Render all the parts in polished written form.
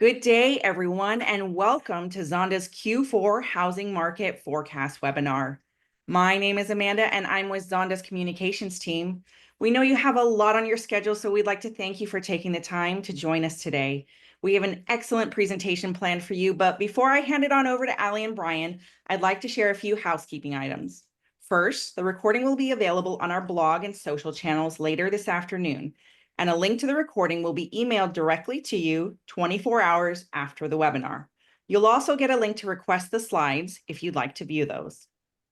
Good day, everyone, and welcome to Zonda's Q4 Housing Market Forecast webinar. My name is Amanda, and I'm with Zonda's communications team. We know you have a lot on your schedule, so we'd like to thank you for taking the time to join us today. We have an excellent presentation planned for you, but before I hand it on over to Allie and Bryan, I'd like to share a few housekeeping items. First, the recording will be available on our blog and social channels later this afternoon, and a link to the recording will be emailed directly to you 24 hours after the webinar. You'll also get a link to request the slides if you'd like to view those.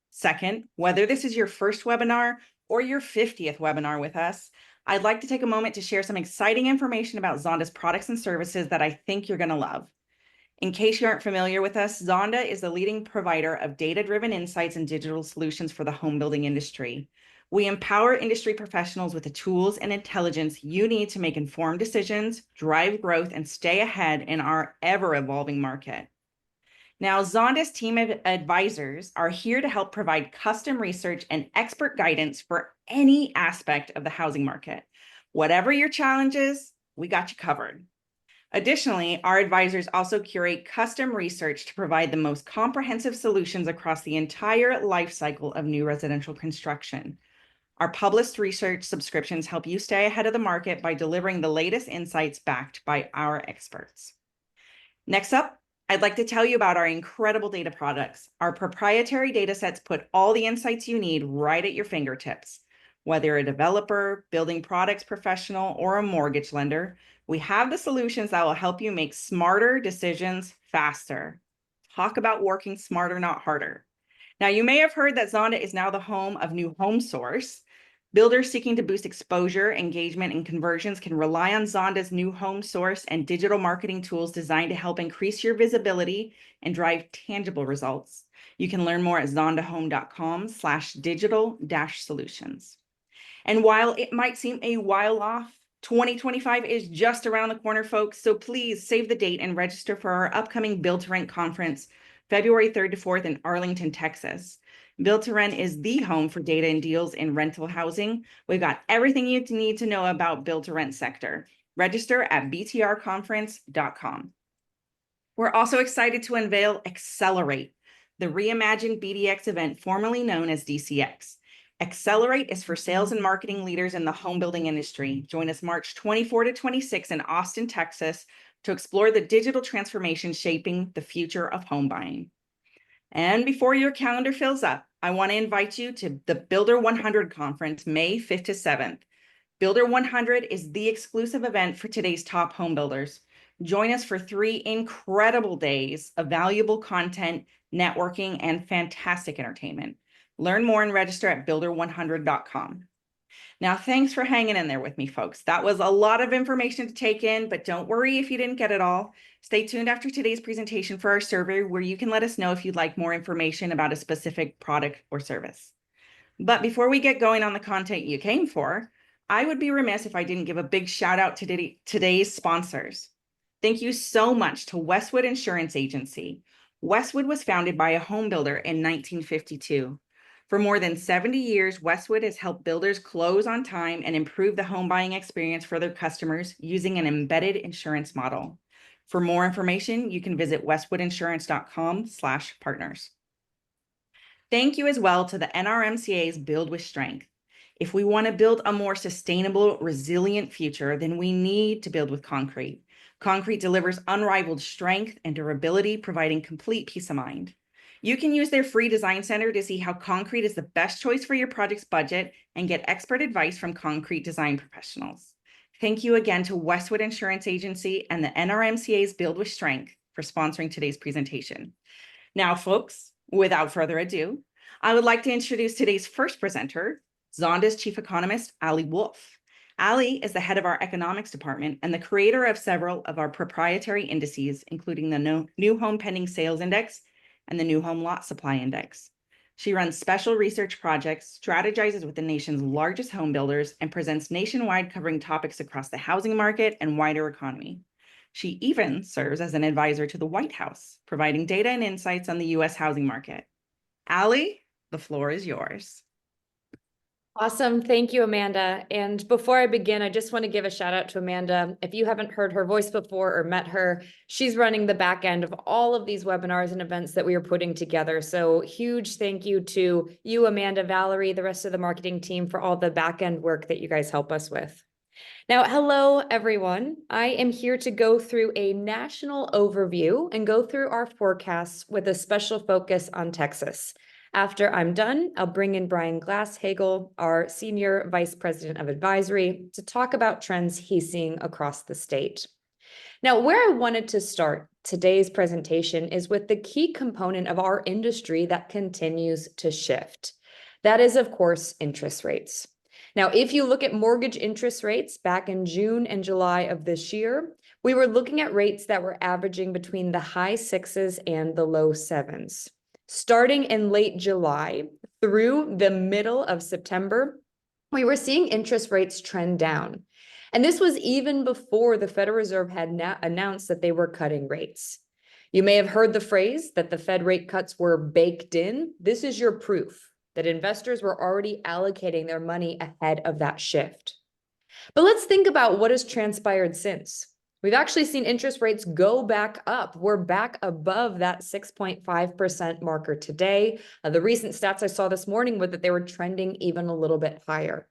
Second, whether this is your first webinar or your 50th webinar with us, I'd like to take a moment to share some exciting information about Zonda's products and services that I think you're going to love. In case you aren't familiar with us, Zonda is the leading provider of data-driven insights and digital solutions for the home building industry. We empower industry professionals with the tools and intelligence you need to make informed decisions, drive growth, and stay ahead in our ever-evolving market. Now, Zonda's team of advisors are here to help provide custom research and expert guidance for any aspect of the housing market. Whatever your challenges, we got you covered. Additionally, our advisors also curate custom research to provide the most comprehensive solutions across the entire life cycle of new residential construction. Our published research subscriptions help you stay ahead of the market by delivering the latest insights backed by our experts. Next up, I'd like to tell you about our incredible data products. Our proprietary data sets put all the insights you need right at your fingertips. Whether a developer, building products professional, or a mortgage lender, we have the solutions that will help you make smarter decisions faster. Talk about working smarter, not harder. Now, you may have heard that Zonda is now the home of New Home Source. Builders seeking to boost exposure, engagement, and conversions can rely on Zonda's New Home Source and digital marketing tools designed to help increase your visibility and drive tangible results. You can learn more at zondahome.com/digital-solutions. And while it might seem a while off, 2025 is just around the corner, folks. So please save the date and register for our upcoming Build to Rent conference, February 3rd to 4th in Arlington, Texas. Build to Rent is the home for data and deals in rental housing. We've got everything you need to know about Build to Rent sector. Register at btrconference.com. We're also excited to unveil Accelerate, the reimagined BDX event formerly known as DCX. Accelerate is for sales and marketing leaders in the home building industry. Join us March 24 to 26 in Austin, Texas, to explore the digital transformation shaping the future of home buying. And before your calendar fills up, I want to invite you to the Builder 100 conference, May 5th to 7th. Builder 100 is the exclusive event for today's top home builders. Join us for 3 incredible days of valuable content, networking, and fantastic entertainment. Learn more and register at builder100.com. Now, thanks for hanging in there with me, folks. That was a lot of information to take in, but don't worry if you didn't get it all. Stay tuned after today's presentation for our survey, where you can let us know if you'd like more information about a specific product or service. But before we get going on the content you came for, I would be remiss if I didn't give a big shout out to today's sponsors. Thank you so much to Westwood Insurance Agency. Westwood was founded by a home builder in 1952. For more than 70 years, Westwood has helped builders close on time and improve the home buying experience for their customers using an embedded insurance model. For more information, you can visit westwoodinsurance.com/partners. Thank you as well to the NRMCA's Build with Strength. If we want to build a more sustainable, resilient future, then we need to build with concrete. Concrete delivers unrivaled strength and durability, providing complete peace of mind. You can use their free design center to see how concrete is the best choice for your project's budget and get expert advice from concrete design professionals. Thank you again to Westwood Insurance Agency and the NRMCA's Build with Strength for sponsoring today's presentation. Now, folks, without further ado, I would like to introduce today's first presenter, Zonda's Chief Economist, Allie Wolf. Allie is the head of our economics department and the creator of several of our proprietary indices, including the New Home Pending Sales Index and the New Home Lot Supply Index. She runs special research projects, strategizes with the nation's largest home builders, and presents nationwide covering topics across the housing market and wider economy. She even serves as an advisor to the White House, providing data and insights on the U.S. housing market. Allie, the floor is yours. Awesome. Thank you, Amanda. And before I begin, I just want to give a shout out to Amanda. If you haven't heard her voice before or met her, she's running the back end of all of these webinars and events that we are putting together. So huge thank you to you, Amanda, Valerie, the rest of the marketing team for all the back end work that you guys help us with. Now, hello, everyone. I am here to go through a national overview and go through our forecasts with a special focus on Texas. After I'm done, I'll bring in Bryan Glasshagel, our Senior Vice President of Advisory, to talk about trends he's seeing across the state. Now, where I wanted to start today's presentation is with the key component of our industry that continues to shift. That is, of course, interest rates. Now, if you look at mortgage interest rates back in June and July of this year, we were looking at rates that were averaging between the high sixes and the low sevens. Starting in late July through the middle of September, we were seeing interest rates trend down. And this was even before the Federal Reserve had announced that they were cutting rates. You may have heard the phrase that the Fed rate cuts were baked in. This is your proof that investors were already allocating their money ahead of that shift. But let's think about what has transpired since. We've actually seen interest rates go back up. We're back above that 6.5% marker today. The recent stats I saw this morning were that they were trending even a little bit higher.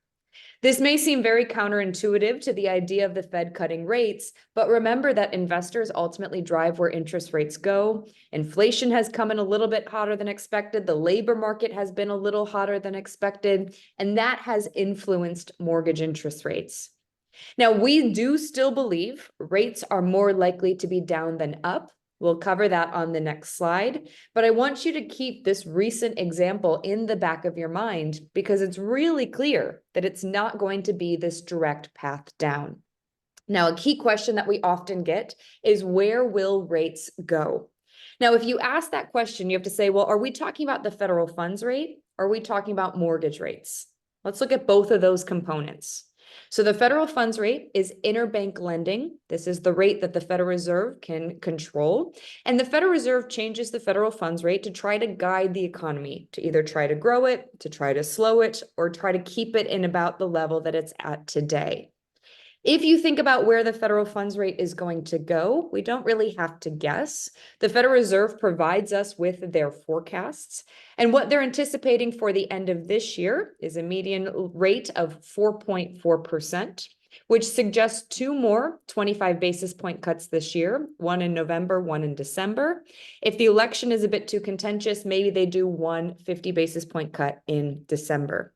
This may seem very counterintuitive to the idea of the Fed cutting rates, but remember that investors ultimately drive where interest rates go. Inflation has come in a little bit hotter than expected. The labor market has been a little hotter than expected, and that has influenced mortgage interest rates. Now, we do still believe rates are more likely to be down than up. We'll cover that on the next slide, but I want you to keep this recent example in the back of your mind because it's really clear that it's not going to be this direct path down. Now, a key question that we often get is where will rates go? Now, if you ask that question, you have to say, well, are we talking about the federal funds rate? Or are we talking about mortgage rates? Let's look at both of those components. So the federal funds rate is interbank lending. This is the rate that the Federal Reserve can control. And the Federal Reserve changes the federal funds rate to try to guide the economy, to either try to grow it, to try to slow it, or try to keep it in about the level that it's at today. If you think about where the federal funds rate is going to go, we don't really have to guess. The Federal Reserve provides us with their forecasts, and what they're anticipating for the end of this year is a median rate of 4.4%, which suggests two more 25 basis point cuts this year, one in November, one in December. If the election is a bit too contentious, maybe they do one 50 basis point cut in December.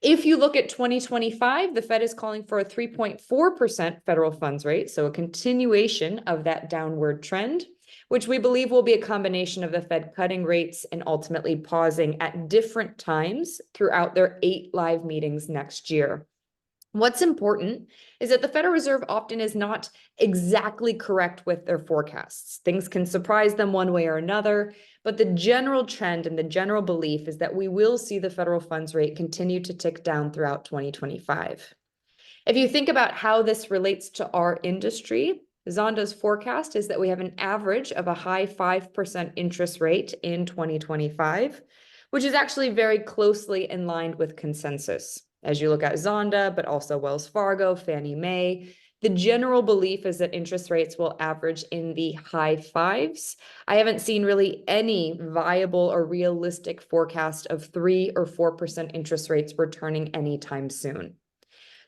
If you look at 2025, the Fed is calling for a 3.4% federal funds rate, so a continuation of that downward trend, which we believe will be a combination of the Fed cutting rates and ultimately pausing at different times throughout their 8 live meetings next year. What's important is that the Federal Reserve often is not exactly correct with their forecasts. Things can surprise them one way or another, but the general trend and the general belief is that we will see the federal funds rate continue to tick down throughout 2025. If you think about how this relates to our industry, Zonda's forecast is that we have an average of a high 5% interest rate in 2025, which is actually very closely in line with consensus. As you look at Zonda, but also Wells Fargo, Fannie Mae, the general belief is that interest rates will average in the high fives. I haven't seen really any viable or realistic forecast of 3 or 4% interest rates returning anytime soon.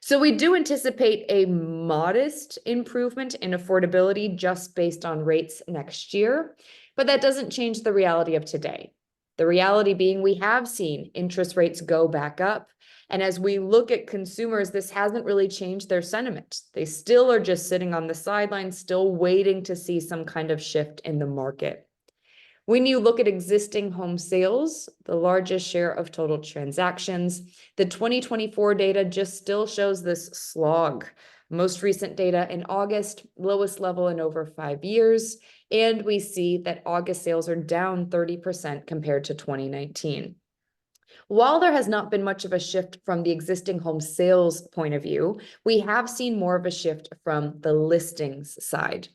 So we do anticipate a modest improvement in affordability just based on rates next year, but that doesn't change the reality of today. The reality being we have seen interest rates go back up. And as we look at consumers, this hasn't really changed their sentiment. They still are just sitting on the sidelines, still waiting to see some kind of shift in the market. When you look at existing home sales, the largest share of total transactions, the 2024 data just still shows this slog. Most recent data in August, lowest level in over 5 years. And we see that August sales are down 30% compared to 2019. While there has not been much of a shift from the existing home sales point of view, we have seen more of a shift from the listings side.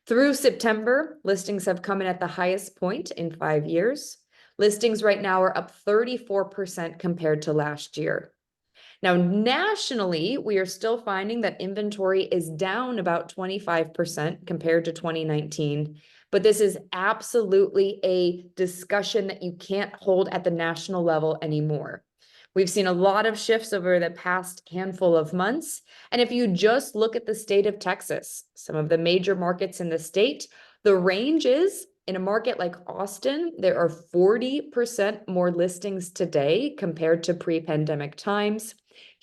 Through September, listings have come in at the highest point in 5 years. Listings right now are up 34% compared to last year. Now, nationally, we are still finding that inventory is down about 25% compared to 2019. But this is absolutely a discussion that you can't hold at the national level anymore. We've seen a lot of shifts over the past handful of months. And if you just look at the state of Texas, some of the major markets in the state, the range is in a market like Austin, there are 40% more listings today compared to pre-pandemic times.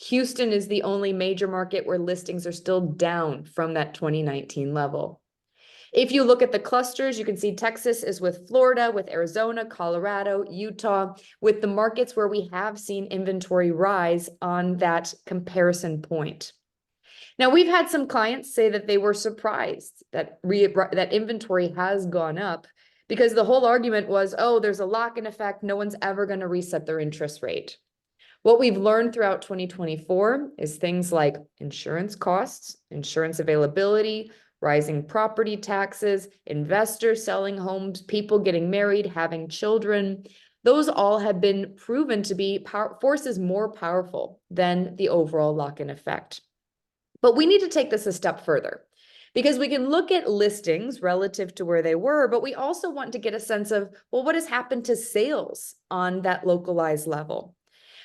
Houston is the only major market where listings are still down from that 2019 level. If you look at the clusters, you can see Texas is with Florida, with Arizona, Colorado, Utah, with the markets where we have seen inventory rise on that comparison point. Now, we've had some clients say that they were surprised that that inventory has gone up because the whole argument was, oh, there's a lock-in effect. No one's ever going to reset their interest rate. What we've learned throughout 2024 is things like insurance costs, insurance availability, rising property taxes, investors selling homes, people getting married, having children. Those all have been proven to be forces more powerful than the overall lock-in effect. But we need to take this a step further because we can look at listings relative to where they were, but we also want to get a sense of, well, what has happened to sales on that localized level?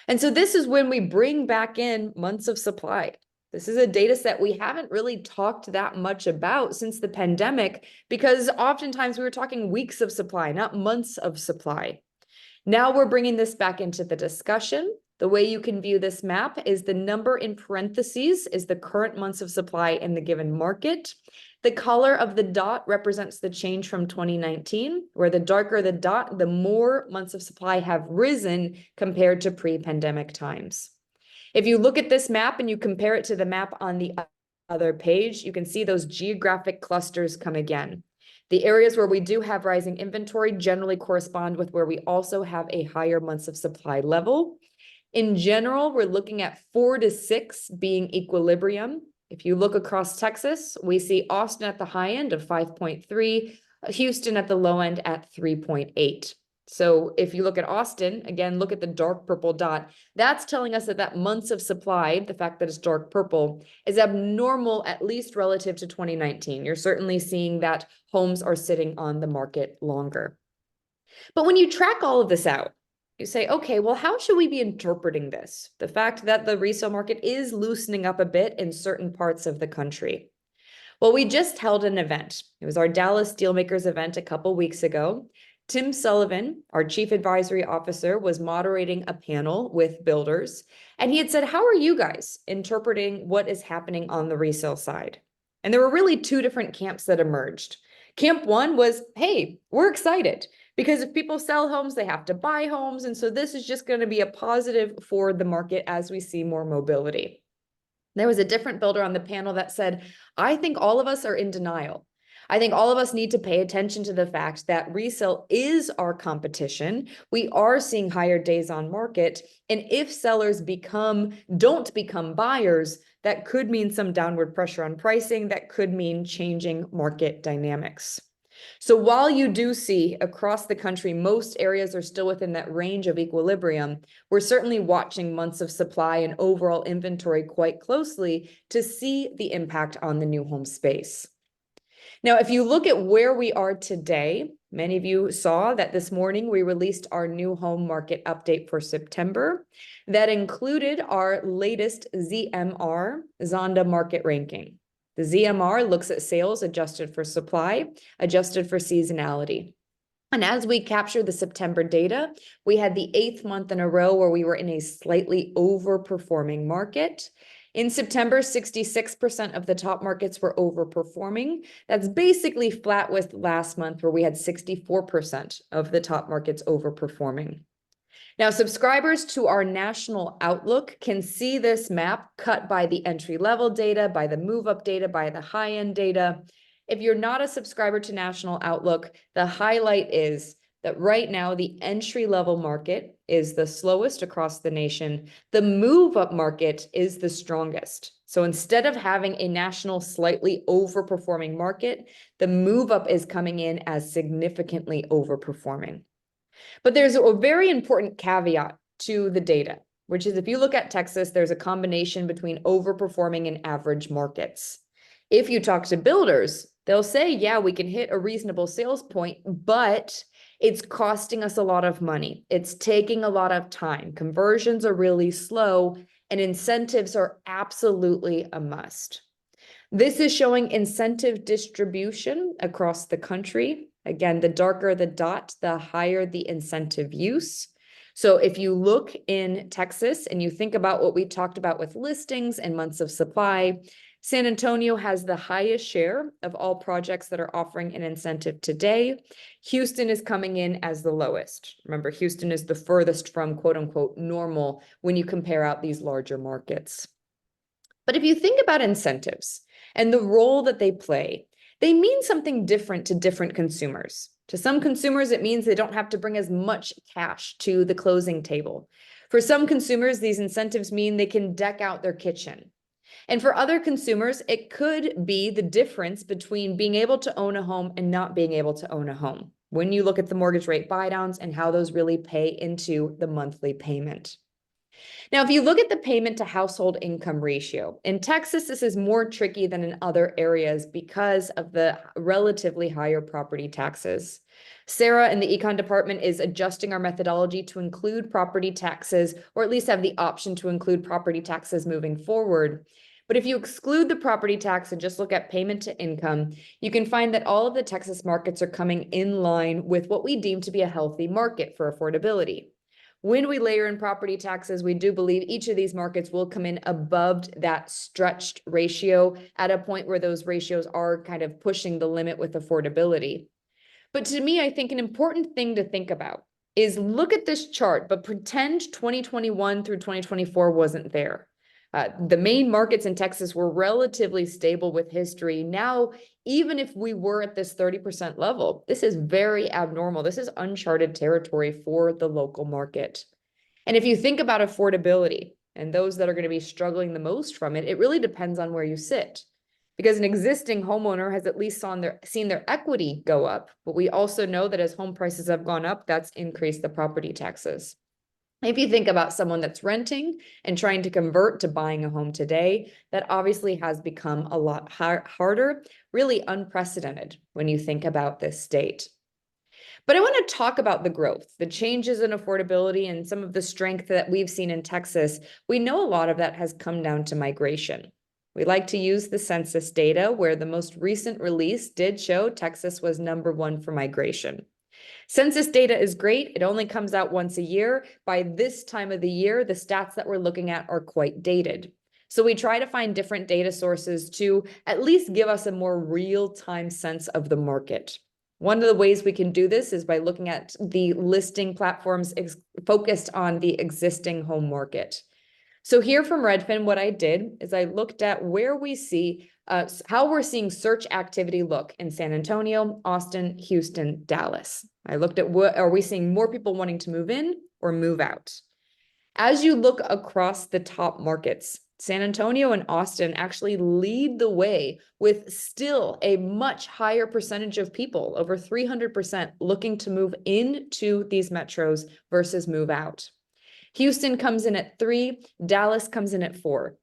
And so this is when we bring back in months of supply. This is a data set we haven't really talked that much about since the pandemic because oftentimes we were talking weeks of supply, not months of supply. Now we're bringing this back into the discussion. The way you can view this map is the number in parentheses is the current months of supply in the given market. The color of the dot represents the change from 2019, where the darker the dot, the more months of supply have risen compared to pre-pandemic times. If you look at this map and you compare it to the map on the other page, you can see those geographic clusters come again. The areas where we do have rising inventory generally correspond with where we also have a higher months of supply level. In general, we're looking at 4 to 6 being equilibrium. If you look across Texas, we see Austin at the high end of 5.3, Houston at the low end at 3.8. So if you look at Austin, again, look at the dark purple dot, that's telling us that that months of supply, the fact that it's dark purple, is abnormal, at least relative to 2019. You're certainly seeing that homes are sitting on the market longer. But when you track all of this out, you say, okay, well, how should we be interpreting this? The fact that the resale market is loosening up a bit in certain parts of the country. Well, we just held an event. It was our Dallas Steelmakers event a couple weeks ago. Tim Sullivan, our Chief Advisory Officer, was moderating a panel with builders, and he had said, how are you guys interpreting what is happening on the resale side? And there were really two different camps that emerged. Camp one was, hey, we're excited because if people sell homes, they have to buy homes. And so this is just going to be a positive for the market as we see more mobility. There was a different builder on the panel that said, I think all of us are in denial. I think all of us need to pay attention to the fact that resale is our competition. We are seeing higher days on market. And if sellers don't become buyers, that could mean some downward pressure on pricing. That could mean changing market dynamics. So while you do see across the country, most areas are still within that range of equilibrium, we're certainly watching months of supply and overall inventory quite closely to see the impact on the new home space. Now, if you look at where we are today, many of you saw that this morning we released our new home market update for September. That included our latest ZMR, Zonda market ranking. The ZMR looks at sales adjusted for supply, adjusted for seasonality. And as we capture the September data, we had the 8th month in a row where we were in a slightly overperforming market. In September, 66% of the top markets were overperforming. That's basically flat with last month where we had 64% of the top markets overperforming. Now, subscribers to our national outlook can see this map cut by the entry-level data, by the move-up data, by the high-end data. If you're not a subscriber to National Outlook, the highlight is that right now the entry-level market is the slowest across the nation. The move-up market is the strongest. So instead of having a national slightly overperforming market, the move-up is coming in as significantly overperforming. But there's a very important caveat to the data. which is if you look at Texas, there's a combination between overperforming and average markets. If you talk to builders, they'll say, yeah, we can hit a reasonable sales point, but it's costing us a lot of money. It's taking a lot of time. Conversions are really slow, and incentives are absolutely a must. This is showing incentive distribution across the country. Again, the darker the dot, the higher the incentive use. So if you look in Texas and you think about what we talked about with listings and months of supply, San Antonio has the highest share of all projects that are offering an incentive today. Houston is coming in as the lowest. Remember, Houston is the furthest from quote unquote normal when you compare out these larger markets. But if you think about incentives and the role that they play, they mean something different to different consumers. To some consumers, it means they don't have to bring as much cash to the closing table. For some consumers, these incentives mean they can deck out their kitchen. And for other consumers, it could be the difference between being able to own a home and not being able to own a home, when you look at the mortgage rate buydowns and how those really pay into the monthly payment. Now, if you look at the payment to household income ratio, in Texas, this is more tricky than in other areas because of the relatively higher property taxes. Sarah in the econ department is adjusting our methodology to include property taxes, or at least have the option to include property taxes moving forward. But if you exclude the property tax and just look at payment to income, you can find that all of the Texas markets are coming in line with what we deem to be a healthy market for affordability. When we layer in property taxes, we do believe each of these markets will come in above that stretched ratio at a point where those ratios are kind of pushing the limit with affordability. But to me, I think an important thing to think about is look at this chart, but pretend 2021 through 2024 wasn't there. The main markets in Texas were relatively stable with history. Now, even if we were at this 30% level, this is very abnormal. This is uncharted territory for the local market. And if you think about affordability and those that are going to be struggling the most from it, it really depends on where you sit. Because an existing homeowner has at least seen their equity go up. But we also know that as home prices have gone up, that's increased the property taxes. If you think about someone that's renting and trying to convert to buying a home today, that obviously has become a lot harder, really unprecedented when you think about this state. But I want to talk about the growth, the changes in affordability, and some of the strength that we've seen in Texas. We know a lot of that has come down to migration. We like to use the census data, where the most recent release did show Texas was #1 for migration. Census data is great. It only comes out once a year. By this time of the year, the stats that we're looking at are quite dated. So we try to find different data sources to at least give us a more real-time sense of the market. One of the ways we can do this is by looking at the listing platforms focused on the existing home market. So here from Redfin, what I did is I looked at where we see how we're seeing search activity look in San Antonio, Austin, Houston, Dallas. I looked at what are we seeing more people wanting to move in or move out. As you look across the top markets, San Antonio and Austin actually lead the way with still a much higher percentage of people, over 300%, looking to move into these metros versus move out. Houston comes in at 3, Dallas comes in at 4.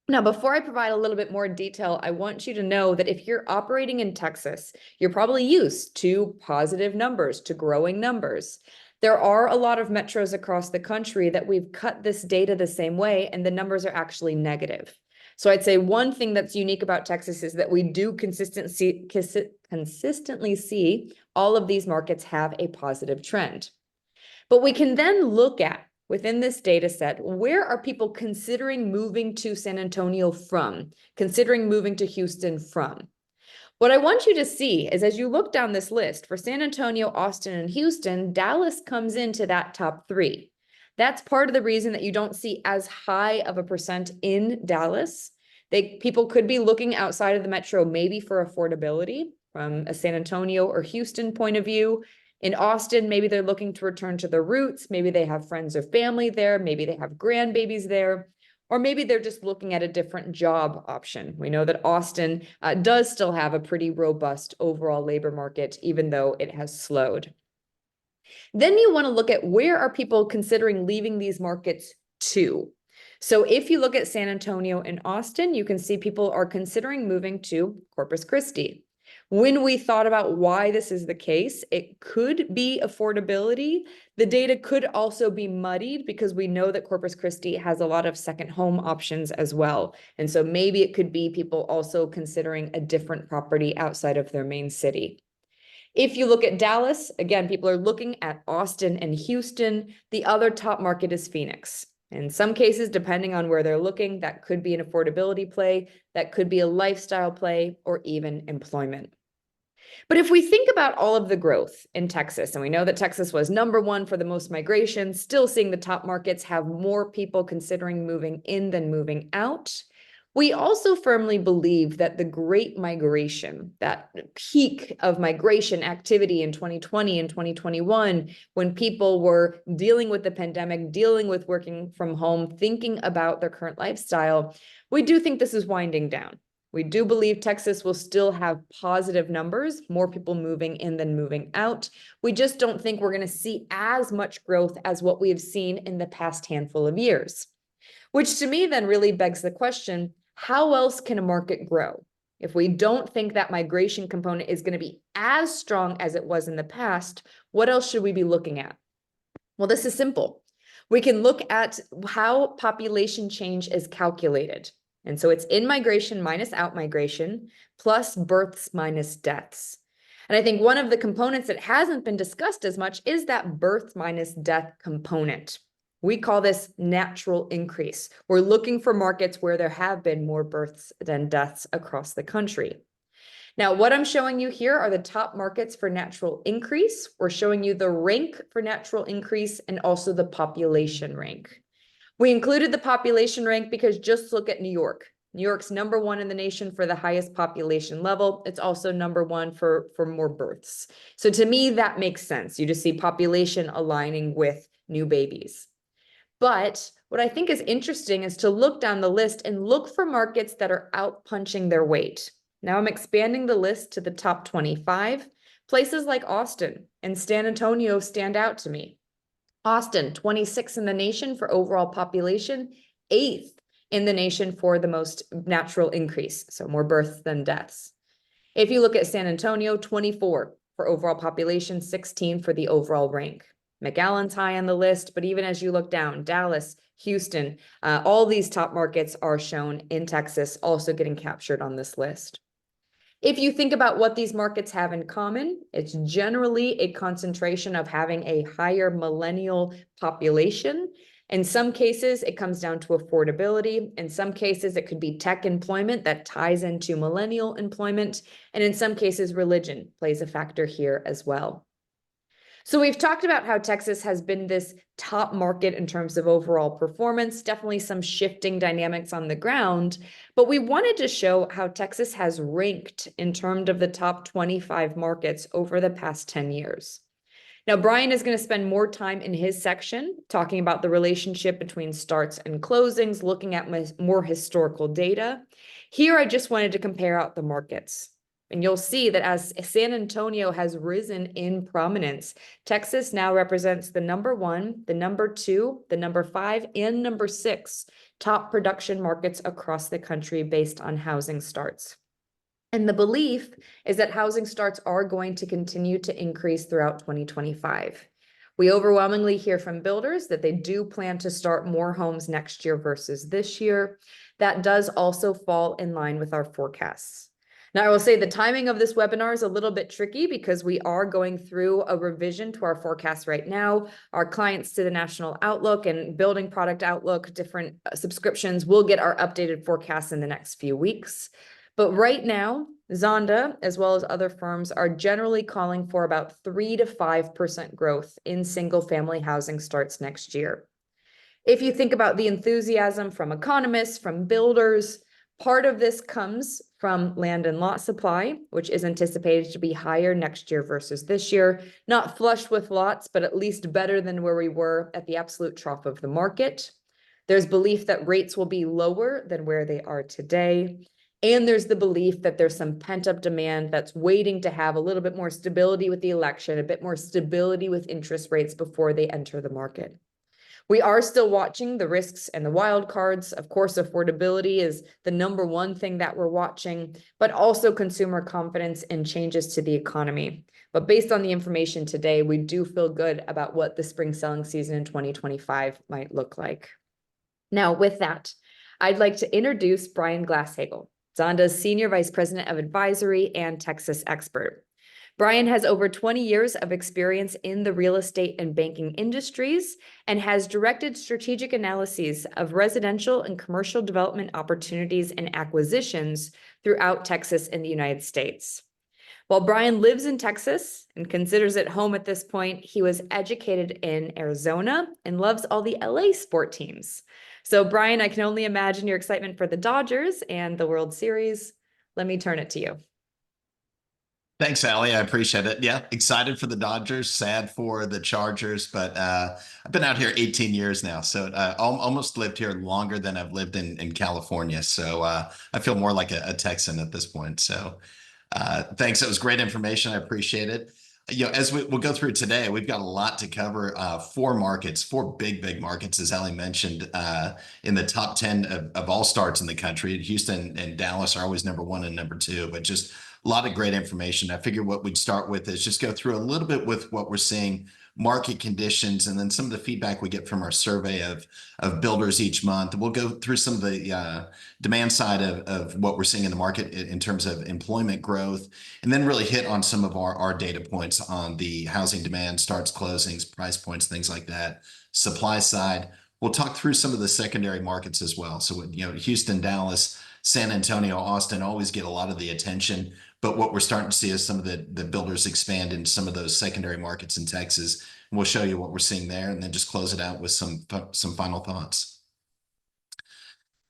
Now, before I provide a little bit more detail, I want you to know that if you're operating in Texas, you're probably used to positive numbers, to growing numbers. There are a lot of metros across the country that we've cut this data the same way, and the numbers are actually negative. So I'd say one thing that's unique about Texas is that we do consistently see all of these markets have a positive trend. But we can then look at, within this data set, where are people considering moving to San Antonio from, considering moving to Houston from? What I want you to see is as you look down this list for San Antonio, Austin, and Houston, Dallas comes into that top 3. That's part of the reason that you don't see as high of a percent in Dallas. People could be looking outside of the metro maybe for affordability from a San Antonio or Houston point of view. In Austin, maybe they're looking to return to their roots. Maybe they have friends or family there. Maybe they have grandbabies there. Or maybe they're just looking at a different job option. We know that Austin does still have a pretty robust overall labor market, even though it has slowed. Then you want to look at where are people considering leaving these markets 2. So if you look at San Antonio and Austin, you can see people are considering moving to Corpus Christi. When we thought about why this is the case, it could be affordability. The data could also be muddied because we know that Corpus Christi has a lot of second home options as well. And so maybe it could be people also considering a different property outside of their main city. If you look at Dallas, again, people are looking at Austin and Houston. The other top market is Phoenix. In some cases, depending on where they're looking, that could be an affordability play, that could be a lifestyle play, or even employment. But if we think about all of the growth in Texas, and we know that Texas was #1 for the most migration, still seeing the top markets have more people considering moving in than moving out, we also firmly believe that the Great Migration, that peak of migration activity in 2020 and 2021, when people were dealing with the pandemic, dealing with working from home, thinking about their current lifestyle, we do think this is winding down. We do believe Texas will still have positive numbers, more people moving in than moving out. We just don't think we're going to see as much growth as what we have seen in the past handful of years. Which to me then really begs the question, how else can a market grow? If we don't think that migration component is going to be as strong as it was in the past, what else should we be looking at? Well, this is simple. We can look at how population change is calculated. And so it's in migration minus out migration, plus births minus deaths. And I think one of the components that hasn't been discussed as much is that birth minus death component. We call this natural increase. We're looking for markets where there have been more births than deaths across the country. Now, what I'm showing you here are the top markets for natural increase. We're showing you the rank for natural increase and also the population rank. We included the population rank because just look at New York. New York's #1 in the nation for the highest population level. It's also #1 for more births. So to me, that makes sense. You just see population aligning with new babies. But what I think is interesting is to look down the list and look for markets that are outpunching their weight. Now I'm expanding the list to the top 25. Places like Austin and San Antonio stand out to me. Austin, 26th in the nation for overall population, 8th in the nation for the most natural increase, so more births than deaths. If you look at San Antonio, 24 for overall population, 16 for the overall rank. McAllen's high on the list, but even as you look down, Dallas, Houston, all these top markets are shown in Texas, also getting captured on this list. If you think about what these markets have in common, it's generally a concentration of having a higher millennial population. In some cases, it comes down to affordability. In some cases, it could be tech employment that ties into millennial employment. And in some cases, religion plays a factor here as well. So we've talked about how Texas has been this top market in terms of overall performance, definitely some shifting dynamics on the ground, but we wanted to show how Texas has ranked in terms of the top 25 markets over the past 10 years. Now, Bryan is going to spend more time in his section talking about the relationship between starts and closings, looking at more historical data. Here, I just wanted to compare out the markets. And you'll see that as San Antonio has risen in prominence, Texas now represents the #1, the #2, the #5, and #6 top production markets across the country based on housing starts. And the belief is that housing starts are going to continue to increase throughout 2025. We overwhelmingly hear from builders that they do plan to start more homes next year versus this year. That does also fall in line with our forecasts. Now, I will say the timing of this webinar is a little bit tricky because we are going through a revision to our forecast right now. Our clients to the National Outlook and Building Product Outlook, different subscriptions, will get our updated forecasts in the next few weeks. But right now, Zonda, as well as other firms, are generally calling for about 3 to 5% growth in single-family housing starts next year. If you think about the enthusiasm from economists, from builders, part of this comes from land and lot supply, which is anticipated to be higher next year versus this year. Not flush with lots, but at least better than where we were at the absolute trough of the market. There's belief that rates will be lower than where they are today. And there's the belief that there's some pent-up demand that's waiting to have a little bit more stability with the election, a bit more stability with interest rates before they enter the market. We are still watching the risks and the wild cards. Of course, affordability is the number one thing that we're watching, but also consumer confidence and changes to the economy. But based on the information today, we do feel good about what the spring selling season in 2025 might look like. Now, with that, I'd like to introduce Bryan Glasshagel, Zonda's Senior Vice President of Advisory and Texas expert. Bryan has over 20 years of experience in the real estate and banking industries and has directed strategic analyses of residential and commercial development opportunities and acquisitions throughout Texas and the United States. While Bryan lives in Texas and considers it home at this point, he was educated in Arizona and loves all the LA sport teams. So Bryan, I can only imagine your excitement for the Dodgers and the World Series. Let me turn it to you. Thanks, Allie. I appreciate it. Yeah, excited for the Dodgers, sad for the Chargers, but I've been out here 18 years now, so almost lived here longer than I've lived in California. So I feel more like a Texan at this point. So thanks. It was great information. I appreciate it. As we'll go through today, we've got a lot to cover. Four markets, four big markets, as Allie mentioned, in the top 10 of all starts in the country. Houston and Dallas are always number one and number two, but just a lot of great information. I figured what we'd start with is just go through a little bit with what we're seeing, market conditions, and then some of the feedback we get from our survey of builders each month. We'll go through some of the demand side of what we're seeing in the market in terms of employment growth, and then really hit on some of our data points on the housing demand, starts, closings, price points, things like that. Supply side, we'll talk through some of the secondary markets as well. So, Houston, Dallas, San Antonio, Austin always get a lot of the attention. But what we're starting to see is some of the builders expand in some of those secondary markets in Texas. And we'll show you what we're seeing there and then just close it out with some final thoughts.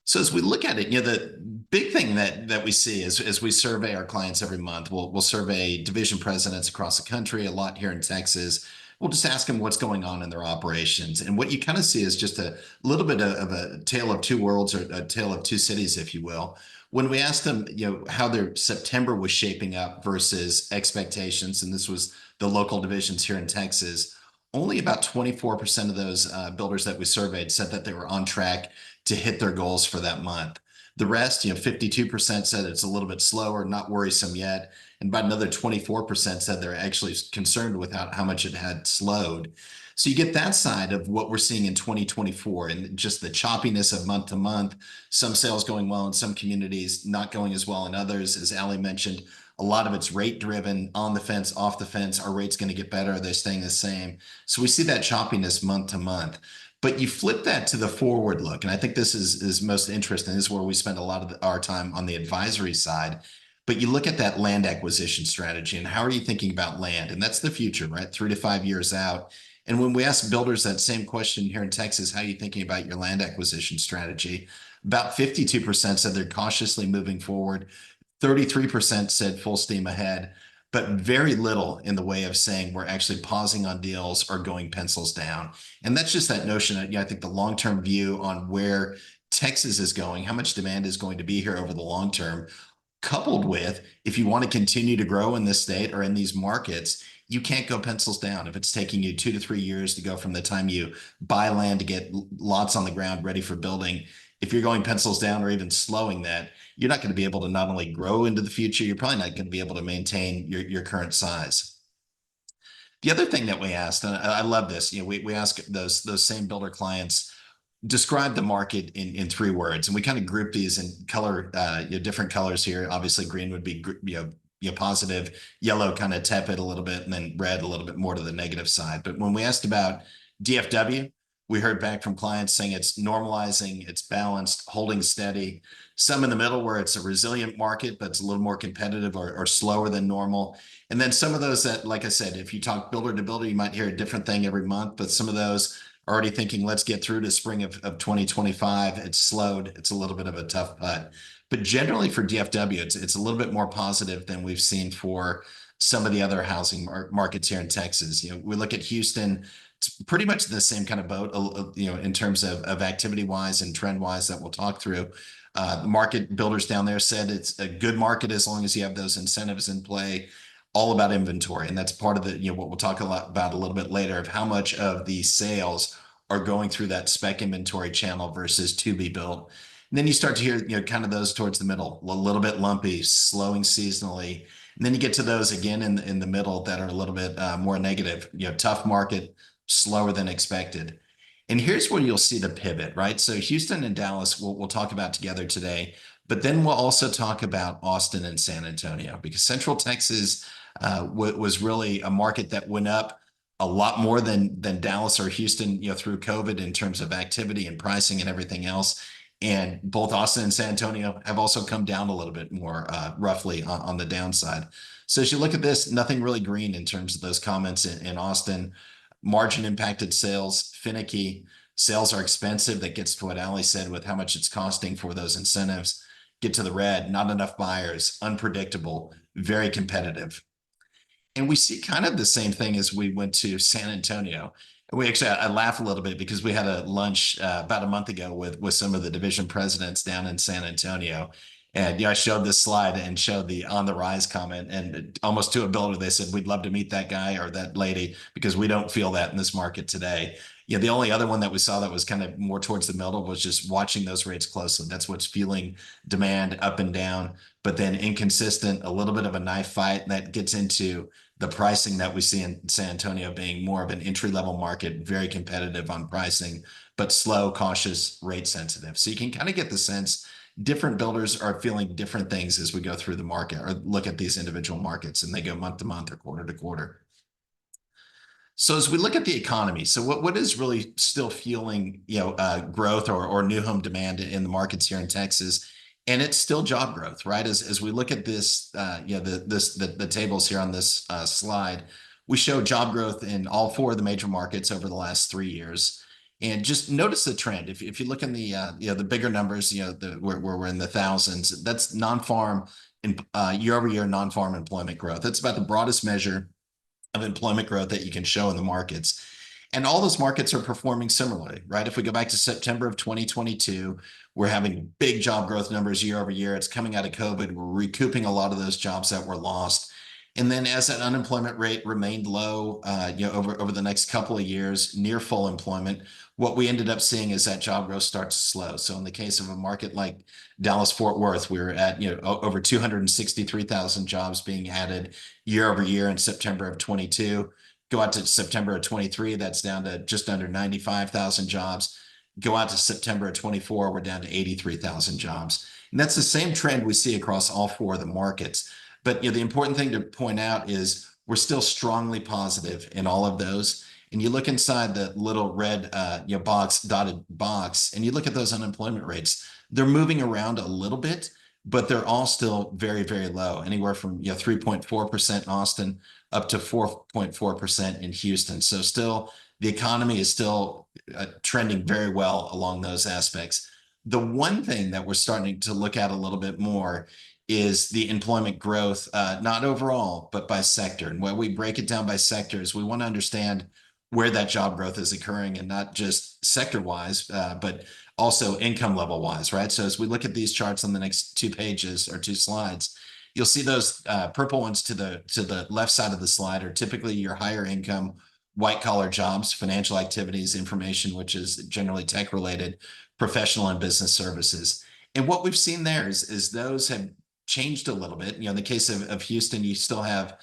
So as we look at it, the big thing that we see is as we survey our clients every month, we'll survey division presidents across the country, a lot here in Texas. We'll just ask them what's going on in their operations. And what you kind of see is just a little bit of a tale of two worlds, or a tale of two cities, if you will. When we asked them, how their September was shaping up versus expectations, and this was the local divisions here in Texas, only about 24% of those builders that we surveyed said that they were on track to hit their goals for that month. The rest, 52% said it's a little bit slower, not worrisome yet. And about another 24% said they're actually concerned with how much it had slowed. So you get that side of what we're seeing in 2024 and just the choppiness of month to month, some sales going well in some communities, not going as well in others. As Allie mentioned, a lot of it's rate driven, on the fence, off the fence. Are rates going to get better? Are they staying the same? So we see that choppiness month to month. But you flip that to the forward look, and I think this is most interesting. This is where we spend a lot of our time on the advisory side. But you look at that land acquisition strategy and how are you thinking about land? And that's the future, right? 3 to 5 years out. And when we ask builders that same question here in Texas, how are you thinking about your land acquisition strategy? About 52% said they're cautiously moving forward. 33% said full steam ahead, but very little in the way of saying we're actually pausing on deals or going pencils down. And that's just that notion that, I think the long-term view on where Texas is going, how much demand is going to be here over the long term, coupled with, if you want to continue to grow in this state or in these markets, you can't go pencils down. If it's taking you 2 to 3 years to go from the time you buy land to get lots on the ground ready for building, if you're going pencils down or even slowing that, you're not going to be able to not only grow into the future, you're probably not going to be able to maintain your current size. The other thing that we asked, and I love this, we ask those same builder clients, describe the market in 3 words, and we kind of group these in color, different colors here. Obviously, green would be positive, yellow kind of tepid a little bit, and then red a little bit more to the negative side. But when we asked about DFW, we heard back from clients saying it's normalizing, it's balanced, holding steady. Some in the middle where it's a resilient market, but it's a little more competitive or slower than normal. And then some of those that, like I said, if you talk builder to builder, you might hear a different thing every month, but some of those are already thinking, let's get through to spring of 2025. It's slowed. It's a little bit of a tough putt. But generally for DFW, it's a little bit more positive than we've seen for some of the other housing markets here in Texas. We look at Houston, it's pretty much the same kind of boat, in terms of activity wise and trend wise that we'll talk through. The market builders down there said it's a good market as long as you have those incentives in play, all about inventory. And that's part of what we'll talk about a little bit later, of how much of the sales are going through that spec inventory channel versus to be built. And then you start to hear, kind of those towards the middle, a little bit lumpy, slowing seasonally. And then you get to those again in the middle that are a little bit more negative, tough market, slower than expected. And here's where you'll see the pivot, right? So Houston and Dallas, we'll talk about together today, but then we'll also talk about Austin and San Antonio, because Central Texas was really a market that went up a lot more than Dallas or Houston, through COVID in terms of activity and pricing and everything else. And both Austin and San Antonio have also come down a little bit more, roughly on the downside. So as you look at this, nothing really green in terms of those comments in Austin. Margin impacted sales, finicky. Sales are expensive. That gets to what Ali said with how much it's costing for those incentives. Get to the red, not enough buyers, unpredictable, very competitive. And we see kind of the same thing as we went to San Antonio. And I laugh a little bit because we had a lunch about a month ago with some of the division presidents down in San Antonio. And I showed this slide and showed the on the rise comment, and almost to a builder, they said, we'd love to meet that guy or that lady because we don't feel that in this market today. The only other one that we saw that was kind of more towards the middle was just watching those rates closely. That's what's fueling demand up and down, but then inconsistent, a little bit of a knife fight that gets into the pricing that we see in San Antonio being more of an entry-level market, very competitive on pricing, but slow, cautious, rate sensitive. So you can kind of get the sense different builders are feeling different things as we go through the market or look at these individual markets, and they go month to month or quarter to quarter. So as we look at the economy, so what is really still fueling growth or new home demand in the markets here in Texas? And it's still job growth, right? As we look at this, the tables here on this slide, we show job growth in all four of the major markets over the last 3 years. And just notice the trend. If you look in the the bigger numbers, where we're in the thousands, that's non-farm year-over-year non-farm employment growth. That's about the broadest measure of employment growth that you can show in the markets. And all those markets are performing similarly, right? If we go back to September of 2022, we're having big job growth numbers year over year. It's coming out of COVID. We're recouping a lot of those jobs that were lost. And then as that unemployment rate remained low, over the next couple of years, near full employment, what we ended up seeing is that job growth starts to slow. So in the case of a market like Dallas-Fort Worth, we were at over 263,000 jobs being added year over year in September of 22. Go out to September of 23, that's down to just under 95,000 jobs. Go out to September of 24, we're down to 83,000 jobs. And that's the same trend we see across all four of the markets. But the important thing to point out is we're still strongly positive in all of those. And you look inside the little red dotted box, and you look at those unemployment rates, they're moving around a little bit, but they're all still very, very low, anywhere from 3.4% in Austin up to 4.4% in Houston. So still, the economy is still trending very well along those aspects. The one thing that we're starting to look at a little bit more is the employment growth, not overall, but by sector. And when we break it down by sectors, we want to understand where that job growth is occurring, and not just sector-wise, but also income level-wise, right? So as we look at these charts on the next 2 pages or 2 slides, you'll see those purple ones to the left side of the slide are typically your higher income, white-collar jobs, financial activities, information, which is generally tech-related, professional and business services. And what we've seen there is those have changed a little bit. In the case of Houston, you still have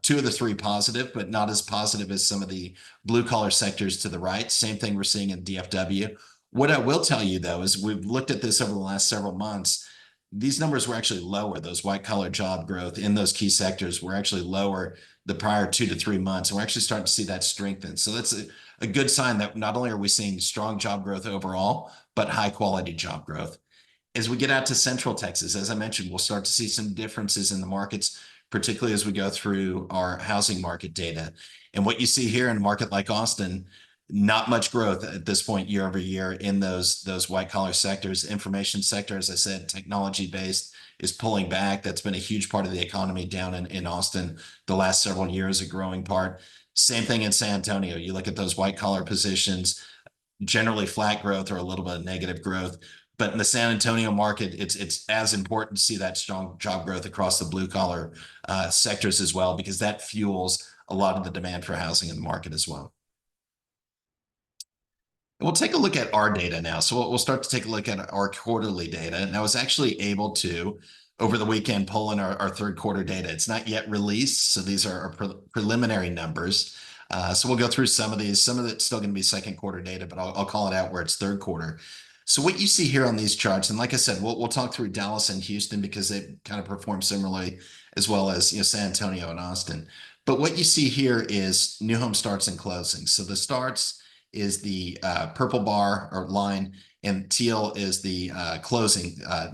2 of the 3 positive, but not as positive as some of the blue collar sectors to the right. Same thing we're seeing in DFW. What I will tell you, though, is we've looked at this over the last several months. These numbers were actually lower. Those white collar job growth in those key sectors were actually lower the prior 2 to 3 months. And we're actually starting to see that strengthen. So that's a good sign that not only are we seeing strong job growth overall, but high quality job growth. As we get out to Central Texas, as I mentioned, we'll start to see some differences in the markets, particularly as we go through our housing market data. And what you see here in a market like Austin, not much growth at this point year over year in those white collar sectors. Information sector, as I said, technology based, is pulling back. That's been a huge part of the economy down in Austin the last several years, a growing part. Same thing in San Antonio. You look at those white collar positions, generally flat growth or a little bit of negative growth. But in the San Antonio market, it's as important to see that strong job growth across the blue collar sectors as well, because that fuels a lot of the demand for housing in the market as well. We'll take a look at our data now. So we'll start to take a look at our quarterly data. And I was actually able to, over the weekend, pull in our third quarter data. It's not yet released, so these are our preliminary numbers. So we'll go through some of these. Some of it's still going to be second quarter data, but I'll call it out where it's third quarter. So what you see here on these charts, and like I said, we'll talk through Dallas and Houston because they kind of perform similarly, as well as San Antonio and Austin. But what you see here is new home starts and closings. So the starts is the purple bar or line, and teal is the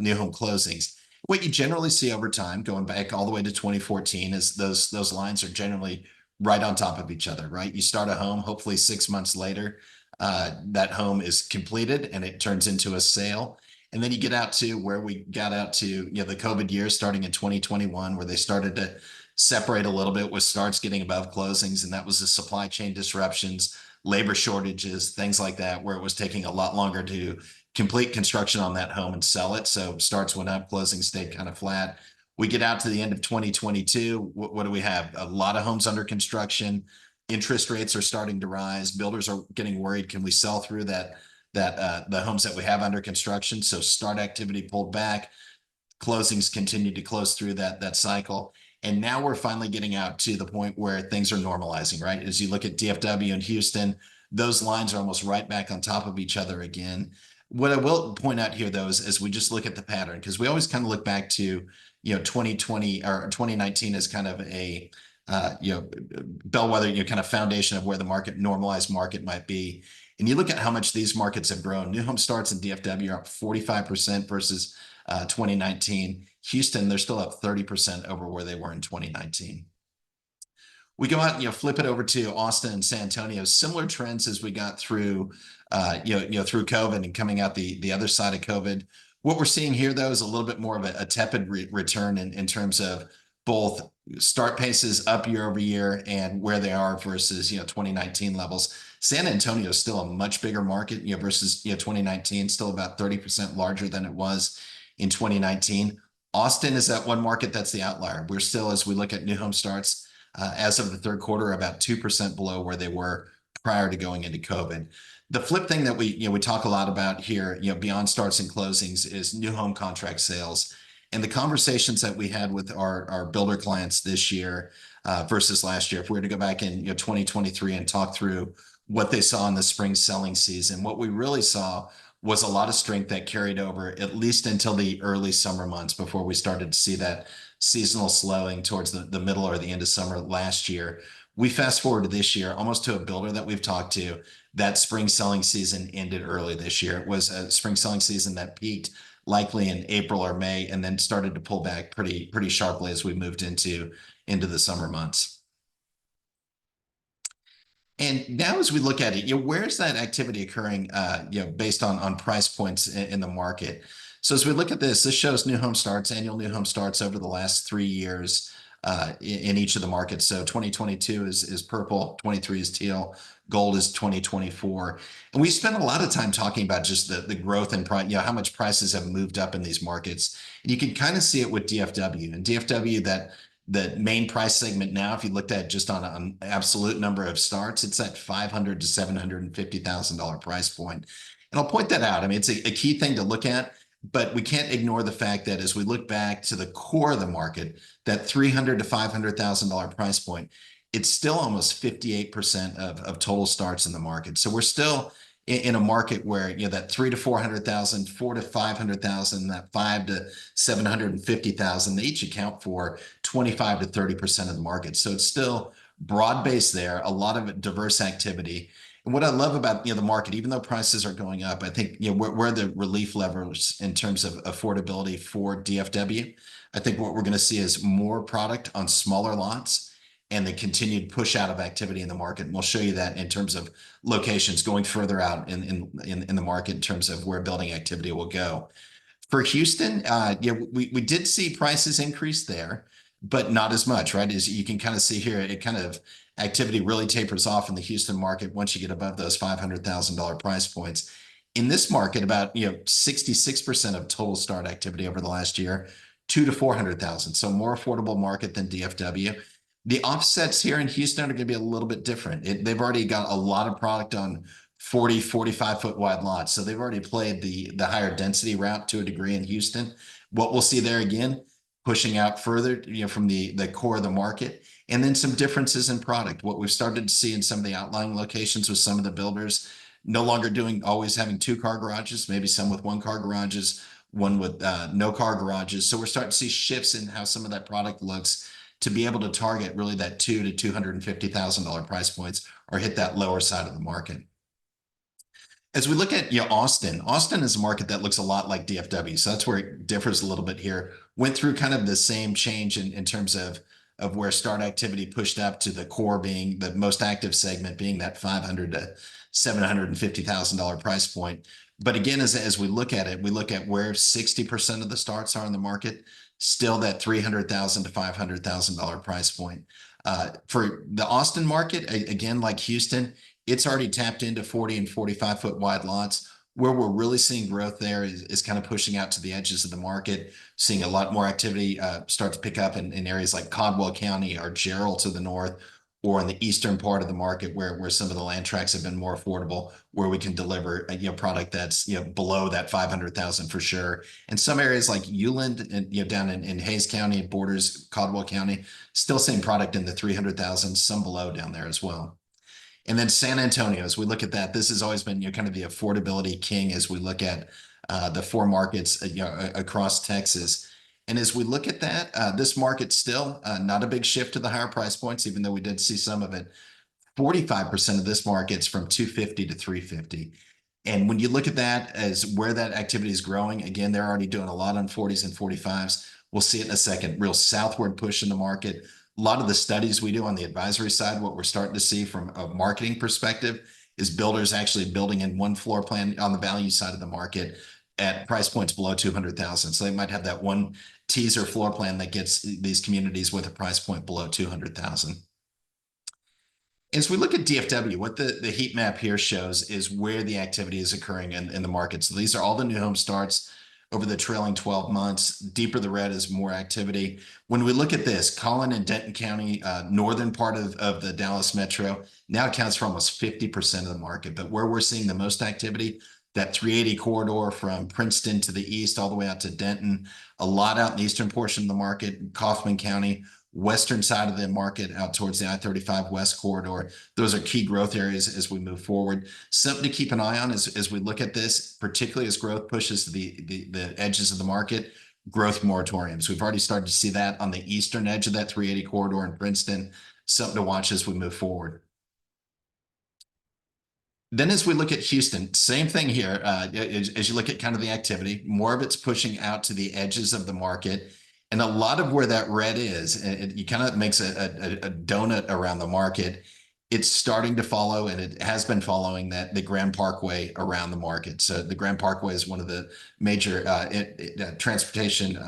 new home closings. What you generally see over time, going back all the way to 2014, is those lines are generally right on top of each other, right? You start a home, hopefully 6 months later, that home is completed and it turns into a sale. And then you get out to where we got out to, the COVID years starting in 2021, where they started to separate a little bit with starts getting above closings. And that was the supply chain disruptions, labor shortages, things like that, where it was taking a lot longer to complete construction on that home and sell it. So starts went up, closings stayed kind of flat. We get out to the end of 2022. What do we have? A lot of homes under construction. Interest rates are starting to rise. Builders are getting worried. Can we sell through the homes that we have under construction? So start activity pulled back. Closings continued to close through that cycle. And now we're finally getting out to the point where things are normalizing, right? As you look at DFW and Houston, those lines are almost right back on top of each other again. What I will point out here, though, is we just look at the pattern, because we always kind of look back to 2020 or 2019 as kind of a bellwether, kind of foundation of where the normalized market might be. And you look at how much these markets have grown. New home starts in DFW are up 45% versus 2019. Houston, they're still up 30% over where they were in 2019. We go out and flip it over to Austin and San Antonio. Similar trends as we got through through COVID and coming out the other side of COVID. What we're seeing here, though, is a little bit more of a tepid return in terms of both start paces up year over year and where they are versus 2019 levels. San Antonio is still a much bigger market versus 2019, still about 30% larger than it was in 2019. Austin is that one market that's the outlier. We're still, as we look at new home starts, as of the third quarter, about 2% below where they were prior to going into COVID. The flip thing that we talk a lot about here, beyond starts and closings, is new home contract sales. And the conversations that we had with our builder clients this year versus last year, if we were to go back in 2023 and talk through what they saw in the spring selling season, what we really saw was a lot of strength that carried over at least until the early summer months before we started to see that seasonal slowing towards the middle or the end of summer last year. We fast forward to this year, almost to a builder that we've talked to, that spring selling season ended early this year. It was a spring selling season that peaked likely in April or May, and then started to pull back pretty sharply as we moved into the summer months. And now, as we look at it, where's that activity occurring? Based on price points in the market. So as we look at this shows new home starts, annual new home starts over the last 3 years in each of the markets. So 2022 is purple, 23 is teal, gold is 2024. And we spent a lot of time talking about just the growth and price, how much prices have moved up in these markets. And you can kind of see it with DFW. And DFW, that the main price segment now, if you looked at just on an absolute number of starts, it's at $500,000 to $750,000 price point. And I'll point that out. I mean, it's a key thing to look at, but we can't ignore the fact that as we look back to the core of the market, that $300,000 to $500,000 price point, it's still almost 58% of total starts in the market. So we're still in a market where that 300,000 to 400,000, 400,000 to 500,000, that 500,000 to 750,000, they each account for 25 to 30% of the market. So it's still broad-based there, a lot of diverse activity. And what I love about the market, even though prices are going up, I think where the relief levers in terms of affordability for DFW. I think what we're going to see is more product on smaller lots and the continued push out of activity in the market. And we'll show you that in terms of locations going further out in the market in terms of where building activity will go. For Houston, we did see prices increase there, but not as much, right? As you can kind of see here, it kind of activity really tapers off in the Houston market once you get above those $500,000 price points. In this market, about 66% of total start activity over the last year, 200,000 to 400,000. So more affordable market than DFW. The offsets here in Houston are going to be a little bit different. They've already got a lot of product on 40, 45-foot wide lots. So they've already played the higher density route to a degree in Houston. What we'll see there again, pushing out further, from the core of the market, and then some differences in product. What we've started to see in some of the outlying locations with some of the builders no longer always having 2-car garages, maybe some with 1-car garages, one with no car garages. So we're starting to see shifts in how some of that product looks to be able to target really that $200,000 to $250,000 price points or hit that lower side of the market. As we look at Austin is a market that looks a lot like DFW. So that's where it differs a little bit here. Went through kind of the same change in terms of where start activity pushed up to the core being the most active segment being that $500,000 to $750,000 price point. But again, as we look at it, we look at where 60% of the starts are in the market, still that $300,000 to $500,000 price point. For the Austin market, again, like Houston, it's already tapped into 40 and 45-foot wide lots. Where we're really seeing growth there is kind of pushing out to the edges of the market, seeing a lot more activity start to pick up in areas like Caldwell County or Gerald to the north, or in the eastern part of the market where some of the land tracts have been more affordable, where we can deliver a product that's below that 500,000 for sure. And some areas like Uland and down in Hayes County, borders Caldwell County, still seeing product in the 300,000, some below down there as well. And then San Antonio, as we look at that, this has always been kind of the affordability king as we look at the 4 markets across Texas. And as we look at that, this market still not a big shift to the higher price points, even though we did see some of it. 45% of this market's from 250 to 350. And when you look at that as where that activity is growing, again, they're already doing a lot on 40s and 45s. We'll see it in a second. Real southward push in the market. A lot of the studies we do on the advisory side, what we're starting to see from a marketing perspective is builders actually building in one floor plan on the value side of the market at price points below 200,000. So they might have that one teaser floor plan that gets these communities with a price point below 200,000. As we look at DFW, what the heat map here shows is where the activity is occurring in the market. So these are all the new home starts over the trailing 12 months. Deeper the red is more activity. When we look at this, Collin and Denton County, northern part of the Dallas metro, now accounts for almost 50% of the market. But where we're seeing the most activity, that 380 corridor from Princeton to the east all the way out to Denton, a lot out in the eastern portion of the market, Kaufman County, western side of the market out towards the I-35 West corridor. Those are key growth areas as we move forward. Something to keep an eye on as we look at this, particularly as growth pushes the edges of the market, growth moratoriums. We've already started to see that on the eastern edge of that 380 corridor in Princeton. Something to watch as we move forward. Then as we look at Houston, same thing here. As you look at kind of the activity, more of it's pushing out to the edges of the market. And a lot of where that red is, it kind of makes a donut around the market. It's starting to follow, and it has been following the Grand Parkway around the market. So the Grand Parkway is one of the major transportation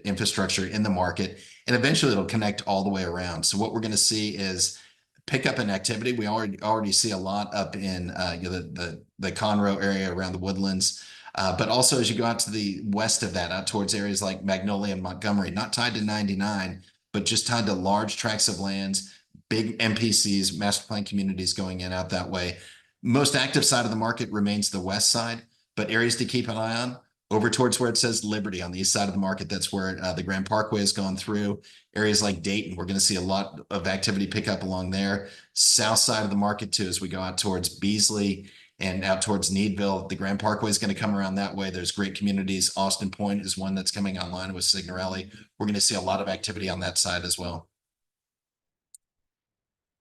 infrastructure in the market, and eventually it'll connect all the way around. So what we're going to see is pickup in activity. We already see a lot up in the Conroe area around the Woodlands. But also as you go out to the west of that, out towards areas like Magnolia and Montgomery, not tied to 99, but just tied to large tracts of lands, big MPCs, master plan communities going in out that way. Most active side of the market remains the west side, but areas to keep an eye on over towards where it says Liberty on the east side of the market. That's where the Grand Parkway has gone through. Areas like Dayton, we're going to see a lot of activity pick up along there. South side of the market too, as we go out towards Beasley and out towards Needville. The Grand Parkway is going to come around that way. There's great communities. Austin Point is one that's coming online with Signorelli. We're going to see a lot of activity on that side as well.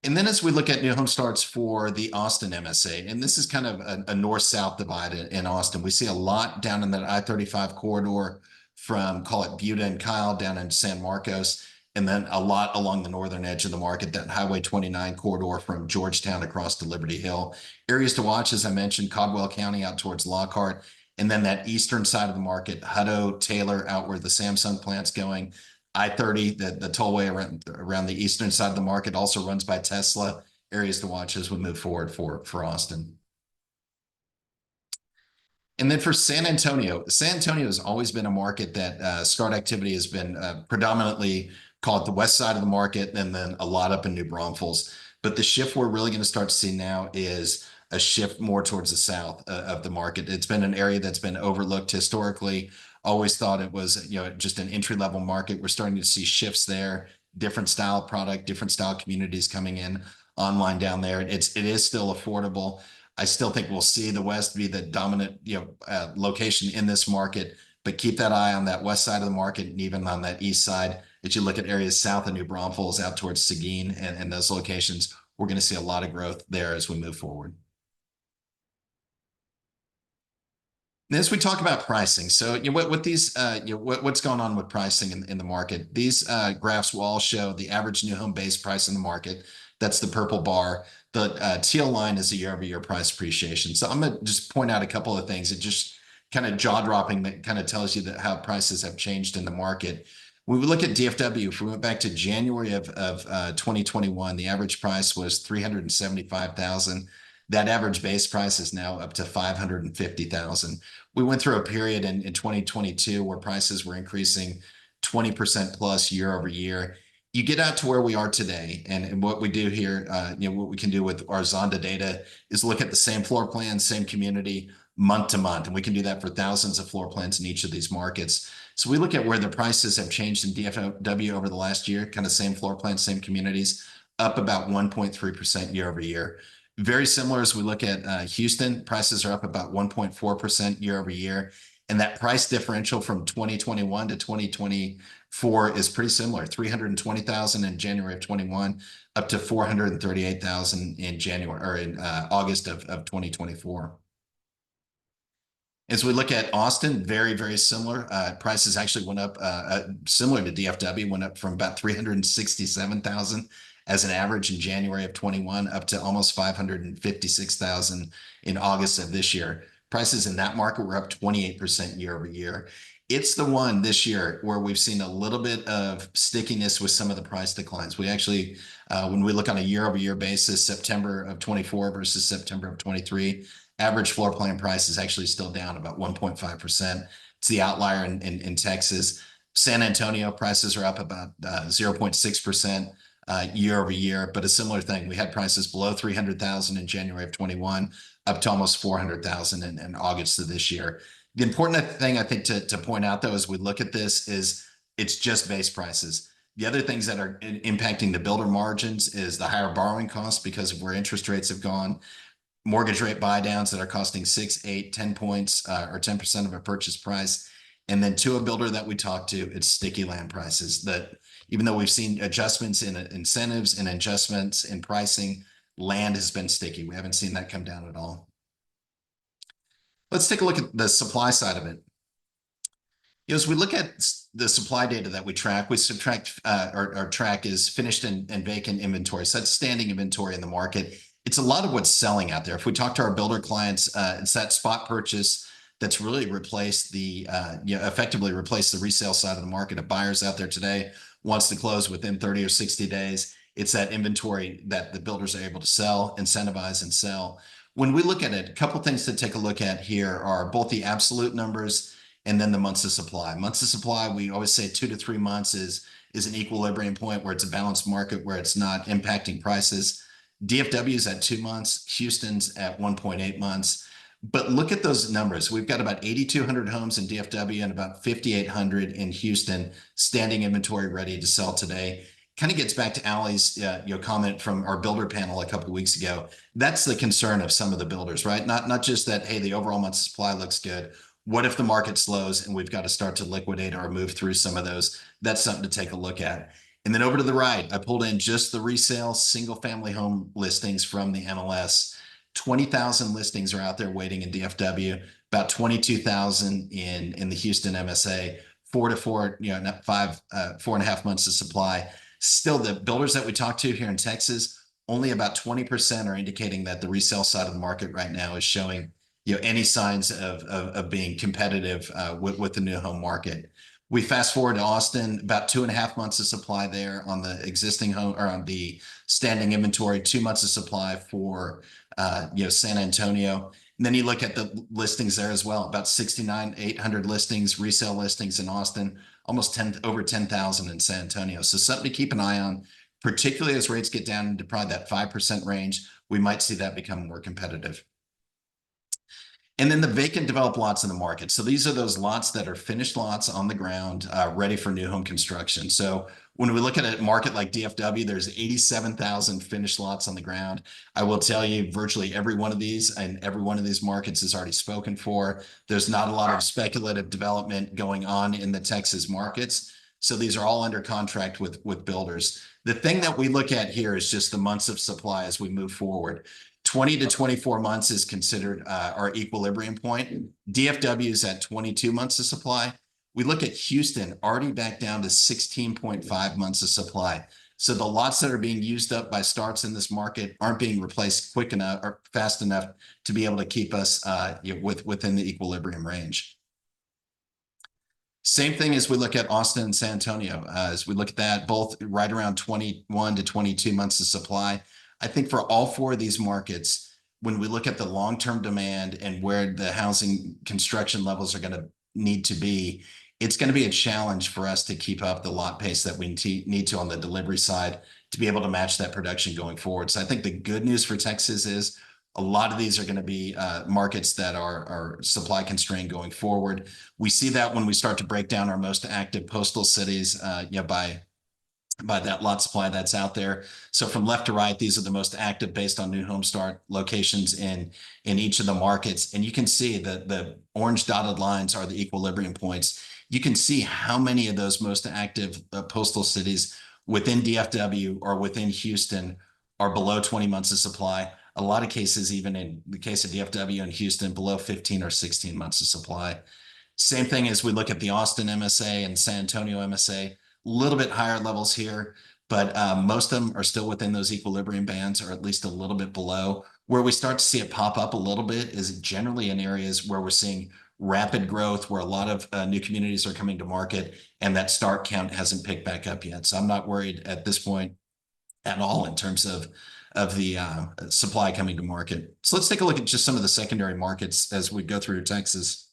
And then as we look at new home starts for the Austin MSA, and this is kind of a north-south divide in Austin, we see a lot down in that I-35 corridor from, call it Buda and Kyle, down in San Marcos, and then a lot along the northern edge of the market, that Highway 29 corridor from Georgetown across to Liberty Hill. Areas to watch, as I mentioned, Caldwell County out towards Lockhart, and then that eastern side of the market, Hutto, Taylor, out where the Samsung plant's going. I-30, the tollway around the eastern side of the market, also runs by Tesla. Areas to watch as we move forward for Austin. And then for San Antonio has always been a market that start activity has been predominantly, call it the west side of the market, and then a lot up in New Braunfels. But the shift we're really going to start to see now is a shift more towards the south of the market. It's been an area that's been overlooked historically. Always thought it was, just an entry-level market. We're starting to see shifts there, different style product, different style communities coming in online down there. It is still affordable. I still think we'll see the West be the dominant, location in this market, but keep that eye on that west side of the market and even on that east side. As you look at areas south of New Braunfels out towards Seguin and those locations, we're going to see a lot of growth there as we move forward. And as we talk about pricing, so what these what's going on with pricing in the market, these graphs will all show the average new home base price in the market. That's the purple bar. The teal line is the year-over-year price appreciation. So I'm going to just point out a couple of things. It just kind of jaw-dropping that kind of tells you that how prices have changed in the market. When we look at DFW, if we went back to January of 2021, the average price was $375,000. That average base price is now up to $550,000. We went through a period in 2022 where prices were increasing 20% plus year over year. You get out to where we are today, and what we do here, what we can do with our Zonda data is look at the same floor plan, same community, month to month, and we can do that for thousands of floor plans in each of these markets. So we look at where the prices have changed in DFW over the last year, kind of same floor plan, same communities, up about 1.3% year over year. Very similar as we look at Houston, prices are up about 1.4% year over year. And that price differential from 2021 to 2024 is pretty similar, 320,000 in January of 21, up to 438,000 in January or in August of 2024. As we look at Austin, very, very similar. Prices actually went up, similar to DFW, went up from about 367,000 as an average in January of 21 up to almost 556,000 in August of this year. Prices in that market were up 28% year over year. It's the one this year where we've seen a little bit of stickiness with some of the price declines. We actually, when we look on a year over year basis, September of 24 versus September of 23, average floor plan price is actually still down about 1.5%. It's the outlier in Texas. San Antonio prices are up about 0.6%. Year over year, but a similar thing. We had prices below 300,000 in January of 21, up to almost 400,000 in August of this year. The important thing I think to point out though, as we look at this is it's just base prices. The other things that are impacting the builder margins is the higher borrowing costs because of where interest rates have gone, mortgage rate buy downs that are costing 6, 8, 10 points or 10% of a purchase price. And then to a builder that we talk to, it's sticky land prices that even though we've seen adjustments in incentives and adjustments in pricing, land has been sticky. We haven't seen that come down at all. Let's take a look at the supply side of it. As we look at the supply data that we track, we subtract our track is finished and vacant inventory. So that's standing inventory in the market. It's a lot of what's selling out there. If we talk to our builder clients, it's that spot purchase that's really replaced the, effectively replaced the resale side of the market. Of buyers out there today wants to close within 30 or 60 days. It's that inventory that the builders are able to sell, incentivize, and sell. When we look at it, a couple of things to take a look at here are both the absolute numbers and then the months of supply. Months of supply, we always say 2 to 3 months is an equilibrium point where it's a balanced market, where it's not impacting prices. DFW is at 2 months, Houston's at 1.8 months. But look at those numbers. We've got about 8,200 homes in DFW and about 5,800 in Houston, standing inventory ready to sell today. Kind of gets back to Allie's comment from our builder panel a couple of weeks ago. That's the concern of some of the builders, right? Not just that, hey, the overall month's supply looks good. What if the market slows and we've got to start to liquidate or move through some of those? That's something to take a look at. And then over to the right, I pulled in just the resale single family home listings from the MLS. 20,000 listings are out there waiting in DFW, about 22,000 in the Houston MSA, 4 to 4, 4.5 months of supply. Still, the builders that we talk to here in Texas, only about 20% are indicating that the resale side of the market right now is showing any signs of being competitive with the new home market. We fast forward to Austin, about 2.5 months of supply there on the existing home or on the standing inventory, 2 months of supply for San Antonio. And then you look at the listings there as well, about 69,800 listings, resale listings in Austin, almost over 10,000 in San Antonio. So something to keep an eye on, particularly as rates get down into probably that 5% range. we might see that become more competitive. And then the vacant developed lots in the market. So these are those lots that are finished lots on the ground, ready for new home construction. So when we look at a market like DFW, there's 87,000 finished lots on the ground. I will tell you, virtually every one of these and every one of these markets is already spoken for. There's not a lot of speculative development going on in the Texas markets. So these are all under contract with builders. The thing that we look at here is just the months of supply as we move forward. 20 to 24 months is considered our equilibrium point. DFW is at 22 months of supply. We look at Houston, already back down to 16.5 months of supply. So the lots that are being used up by starts in this market aren't being replaced quick enough or fast enough to be able to keep us within the equilibrium range. Same thing as we look at Austin and San Antonio. As we look at that, both right around 21 to 22 months of supply. I think for all four of these markets, when we look at the long-term demand and where the housing construction levels are going to need to be, it's going to be a challenge for us to keep up the lot pace that we need to on the delivery side to be able to match that production going forward. So I think the good news for Texas is a lot of these are going to be markets that are supply constrained going forward. We see that when we start to break down our most active postal cities by that lot supply that's out there. So from left to right, these are the most active based on new home start locations in each of the markets. And you can see that the orange dotted lines are the equilibrium points. You can see how many of those most active postal cities within DFW or within Houston are below 20 months of supply. A lot of cases, even in the case of DFW and Houston, below 15 or 16 months of supply. Same thing as we look at the Austin MSA and San Antonio MSA. Little bit higher levels here, but most of them are still within those equilibrium bands or at least a little bit below. Where we start to see it pop up a little bit is generally in areas where we're seeing rapid growth, where a lot of new communities are coming to market and that start count hasn't picked back up yet. So I'm not worried at this point at all in terms of the supply coming to market. So let's take a look at just some of the secondary markets as we go through Texas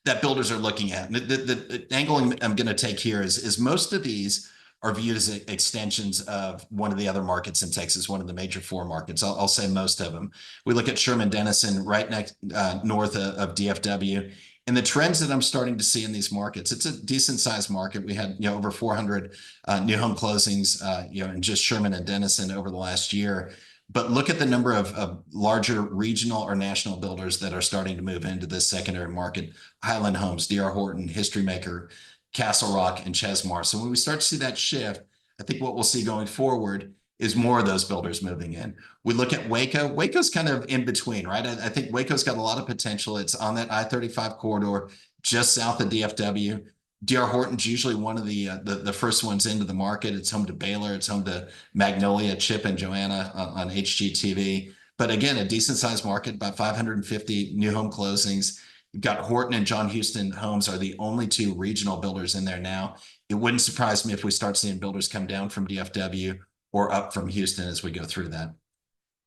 that builders are looking at. And the angle I'm going to take here is most of these are viewed as extensions of one of the other markets in Texas, one of the major four markets. I'll say most of them. We look at Sherman-Denison right next north of DFW. And the trends that I'm starting to see in these markets, it's a decent sized market. We had over 400 new home closings in just Sherman and Denison over the last year. But look at the number of larger regional or national builders that are starting to move into this secondary market. Highland Homes, D.R. Horton, History Maker, Castle Rock, and Chesmar. So when we start to see that shift, I think what we'll see going forward is more of those builders moving in. We look at Waco. Waco's kind of in between, right? I think Waco's got a lot of potential. It's on that I-35 corridor, just south of DFW. D.R. Horton's usually one of the first ones into the market. It's home to Baylor. It's home to Magnolia, Chip, and Joanna on HGTV. But again, a decent sized market, about 550 new home closings. You've got Horton and John Houston Homes are the only two regional builders in there now. It wouldn't surprise me if we start seeing builders come down from DFW or up from Houston as we go through that,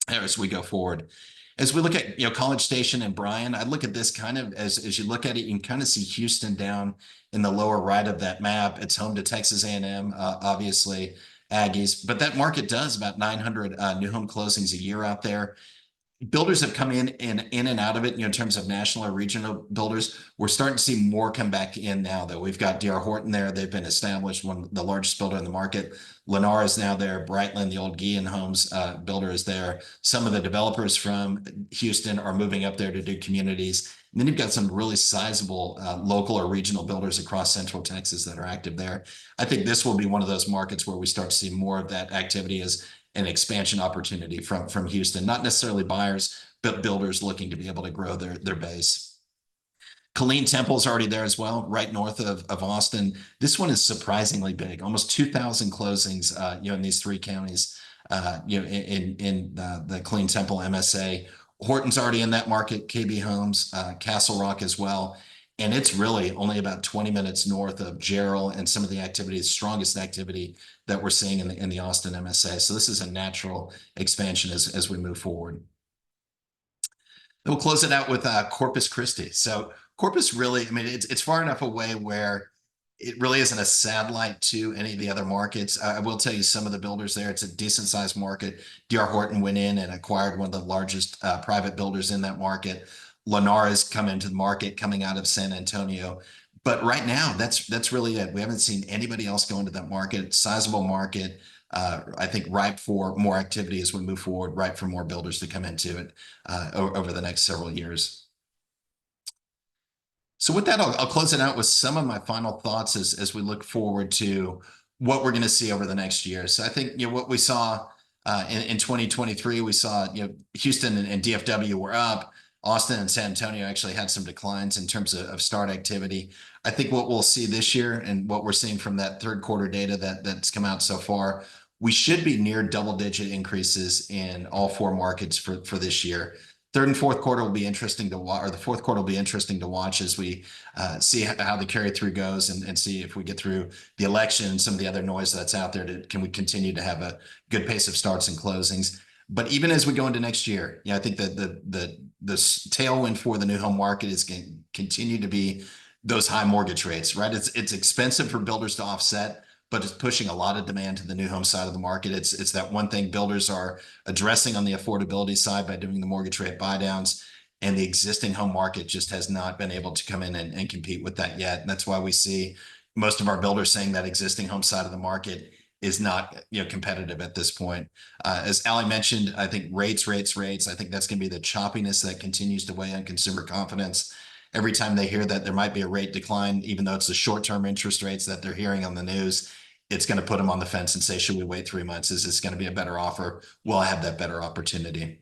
as we go forward. As we look at College Station and Bryan, I look at this kind of as you look at it, you can kind of see Houston down in the lower right of that map. It's home to Texas A&M, obviously Aggies, but that market does about 900 new home closings a year out there. Builders have come in and out of it, in terms of national or regional builders. We're starting to see more come back in now, though. We've got D.R. Horton there. They've been established, one of the largest builder in the market. Lennar is now there. Brightland, the old Guillen Homes builder, is there. Some of the developers from Houston are moving up there to do communities. And then you've got some really sizable local or regional builders across Central Texas that are active there. I think this will be one of those markets where we start to see more of that activity as an expansion opportunity from Houston, not necessarily buyers, but builders looking to be able to grow their base. Killeen Temple's already there as well, right north of Austin. This one is surprisingly big, almost 2,000 closings, in these three counties, in the Killeen Temple MSA. Horton's already in that market, KB Homes, Castle Rock as well. And it's really only about 20 minutes north of Jarrell and some of the activities, strongest activity that we're seeing in the Austin MSA. So this is a natural expansion as we move forward. Then we'll close it out with Corpus Christi. So Corpus really, it's far enough away where it really isn't a satellite to any of the other markets. I will tell you some of the builders there, it's a decent sized market. D.R. Horton went in and acquired one of the largest private builders in that market. Lennar has come into the market coming out of San Antonio. But right now, that's really it. We haven't seen anybody else go into that market. Sizable market. I think ripe for more activity as we move forward, ripe for more builders to come into it over the next several years. So with that, I'll close it out with some of my final thoughts as we look forward to what we're going to see over the next year. So I think, what we saw in 2023, we saw, Houston and DFW were up. Austin and San Antonio actually had some declines in terms of start activity. I think what we'll see this year and what we're seeing from that third quarter data that's come out so far, we should be near double-digit increases in all four markets for this year. Third and fourth quarter will be interesting to watch, or the fourth quarter will be interesting to watch as we see how the carry through goes and see if we get through the election and some of the other noise that's out there. Can we continue to have a good pace of starts and closings? But even as we go into next year, I think that the tailwind for the new home market is going to continue to be those high mortgage rates, right? It's expensive for builders to offset, but it's pushing a lot of demand to the new home side of the market. It's that one thing builders are addressing on the affordability side by doing the mortgage rate buy downs, and the existing home market just has not been able to come in and compete with that yet. And that's why we see most of our builders saying that existing home side of the market is not competitive at this point. As Ali mentioned, I think rates. I think that's going to be the choppiness that continues to weigh on consumer confidence. Every time they hear that there might be a rate decline, even though it's the short-term interest rates that they're hearing on the news, it's going to put them on the fence and say, should we wait 3 months? Is this going to be a better offer? Will I have that better opportunity?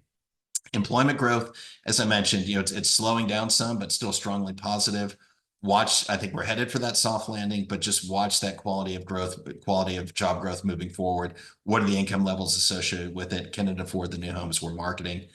Employment growth, as I mentioned, it's slowing down some, but still strongly positive. I think we're headed for that soft landing, but just watch that quality of growth, quality of job growth moving forward. What are the income levels associated with it? Can it afford the new homes we're marketing?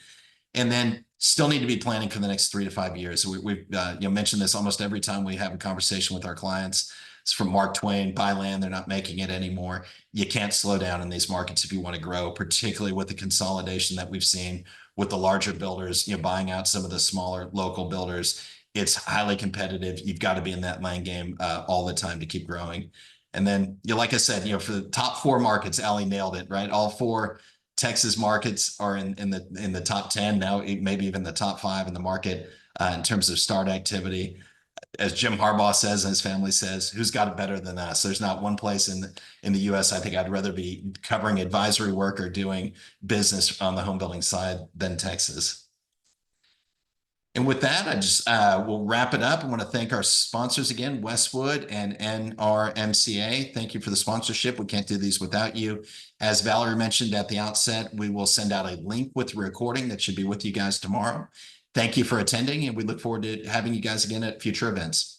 And then still need to be planning for the next 3 to 5 years. We've mentioned this almost every time we have a conversation with our clients. It's from Mark Twain: buy land, they're not making it anymore. You can't slow down in these markets if you want to grow, particularly with the consolidation that we've seen with the larger builders, buying out some of the smaller local builders. It's highly competitive. You've got to be in that mind game all the time to keep growing. And then, like I said, for the top four markets, Ali nailed it, right? All four Texas markets are in the top 10 now, maybe even the top 5 in the market in terms of start activity. As Jim Harbaugh says and his family says, who's got it better than us? There's not one place in the U.S. I think I'd rather be covering advisory work or doing business on the home building side than Texas. And with that, I just will wrap it up. I want to thank our sponsors again, Westwood and NRMCA. Thank you for the sponsorship. We can't do these without you. As Valerie mentioned at the outset, we will send out a link with the recording that should be with you guys tomorrow. Thank you for attending, and we look forward to having you guys again at future events.